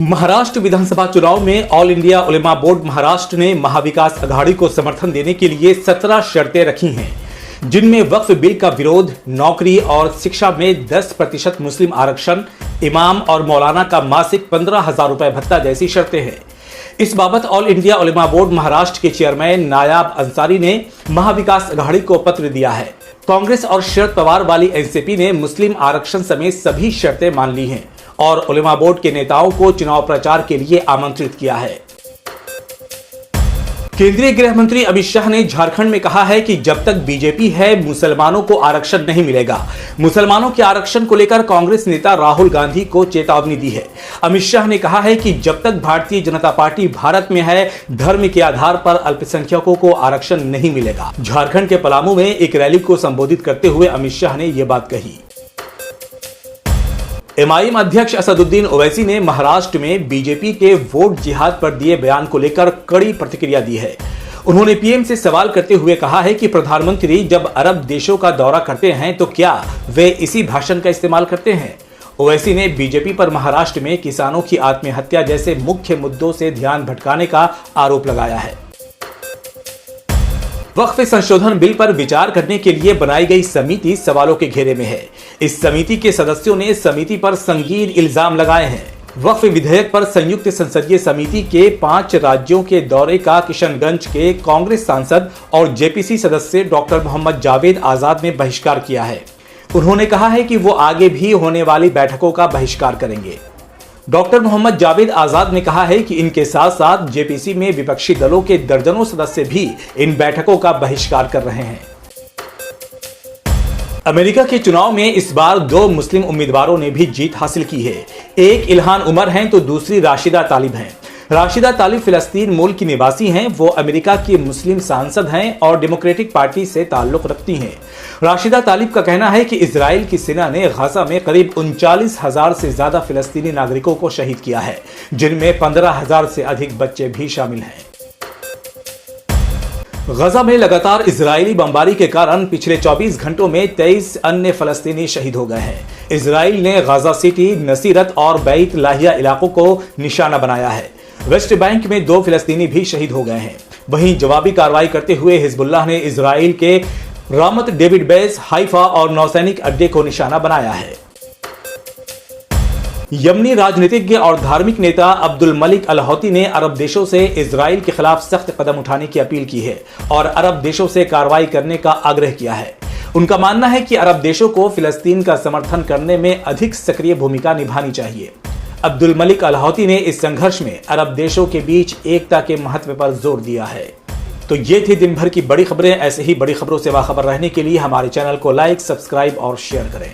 महाराष्ट्र विधानसभा चुनाव में all India उलेमा board Maharashtra ने महाविकास अघाड़ी को समर्थन देने के लिए 17 शर्तें रखी हैं, जिनमें वक्फ बिल का विरोध, नौकरी और शिक्षा में 10% मुस्लिम आरक्षण, इमाम और मौलाना का मासिक 15,000 रुपए भत्ता जैसी शर्तें हैं। इस बाबत ऑल इंडिया उलेमा बोर्ड महाराष्ट्र के चेयरमैन नायाब अंसारी ने महाविकास अघाड़ी को पत्र दिया है। कांग्रेस और शरद पवार वाली एनसीपी ने मुस्लिम आरक्षण समेत सभी शर्तें मान ली हैं और उलेमा बोर्ड के नेताओं को चुनाव प्रचार के लिए आमंत्रित किया है। केंद्रीय गृह मंत्री अमित शाह ने झारखंड में कहा है कि जब तक बीजेपी है मुसलमानों को आरक्षण नहीं मिलेगा। मुसलमानों के आरक्षण को लेकर कांग्रेस नेता राहुल गांधी को चेतावनी दी है। अमित शाह ने कहा है कि जब तक भारतीय जनता पार्टी भारत में है, धर्म के आधार पर अल्पसंख्यकों को आरक्षण नहीं मिलेगा। झारखंड के पलामू में एक रैली को संबोधित करते हुए अमित शाह ने यह बात कही। एमआईएम अध्यक्ष असदुद्दीन ओवैसी ने महाराष्ट्र में बीजेपी के वोट जिहाद पर दिए बयान को लेकर कड़ी प्रतिक्रिया दी है। उन्होंने पीएम से सवाल करते हुए कहा है कि प्रधानमंत्री जब अरब देशों का दौरा करते हैं तो क्या वे इसी भाषण का इस्तेमाल करते हैं। ओवैसी ने बीजेपी पर महाराष्ट्र में किसानों की आत्महत्या जैसे मुख्य मुद्दों से ध्यान भटकाने का आरोप लगाया है। वक्फ संशोधन बिल पर विचार करने के लिए बनाई गई समिति सवालों के घेरे में है। इस समिति के सदस्यों ने समिति पर संगीन इल्जाम लगाए हैं। वक्फ विधेयक पर संयुक्त संसदीय समिति के 5 राज्यों के दौरे का किशनगंज के कांग्रेस सांसद और जेपीसी सदस्य डॉक्टर मोहम्मद जावेद आजाद ने बहिष्कार किया है। उन्होंने कहा है कि वो आगे भी होने वाली बैठकों का बहिष्कार करेंगे। डॉक्टर मोहम्मद जावेद आजाद ने कहा है कि इनके साथ साथ जेपीसी में विपक्षी दलों के दर्जनों सदस्य भी इन बैठकों का बहिष्कार कर रहे हैं। अमेरिका के चुनाव में इस बार 2 मुस्लिम उम्मीदवारों ने भी जीत हासिल की है। एक इल्हान उमर हैं तो दूसरी राशिदा तालिब हैं। राशिदा तालिब फिलिस्तीन मूल की निवासी हैं। वो अमेरिका की मुस्लिम सांसद हैं और डेमोक्रेटिक पार्टी से ताल्लुक रखती हैं। राशिदा तालिब का कहना है कि इजराइल की सेना ने गाजा में करीब 39,000 से ज्यादा फिलिस्तीनी नागरिकों को शहीद किया है, जिनमें 15,000 से अधिक बच्चे भी शामिल हैं। गाजा में लगातार इजरायली बमबारी के कारण पिछले 24 घंटों में 23 अन्य फलस्तीनी शहीद हो गए हैं। इजराइल ने गाजा सिटी, नसीरत और बैत लाहिया इलाकों को निशाना बनाया है। वेस्ट बैंक में 2 फिलिस्तीनी भी शहीद हो गए हैं। वहीं जवाबी कार्रवाई करते हुए हिजबुल्लाह ने इजराइल के रामत डेविड बेस, हाइफा और नौसैनिक अड्डे को निशाना बनाया है। यमनी राजनीतिज्ञ और धार्मिक नेता अब्दुल मलिक अल हौती ने अरब देशों से इजराइल के खिलाफ सख्त कदम उठाने की अपील की है और अरब देशों से कार्रवाई करने का आग्रह किया है। उनका मानना है कि अरब देशों को फिलिस्तीन का समर्थन करने में अधिक सक्रिय भूमिका निभानी चाहिए। अब्दुल मलिक अल हौती ने इस संघर्ष में अरब देशों के बीच एकता के महत्व पर जोर दिया है। तो ये थी दिन भर की बड़ी खबरें। ऐसे ही बड़ी खबरों से बाखबर रहने के लिए हमारे चैनल को लाइक, सब्सक्राइब और शेयर करें।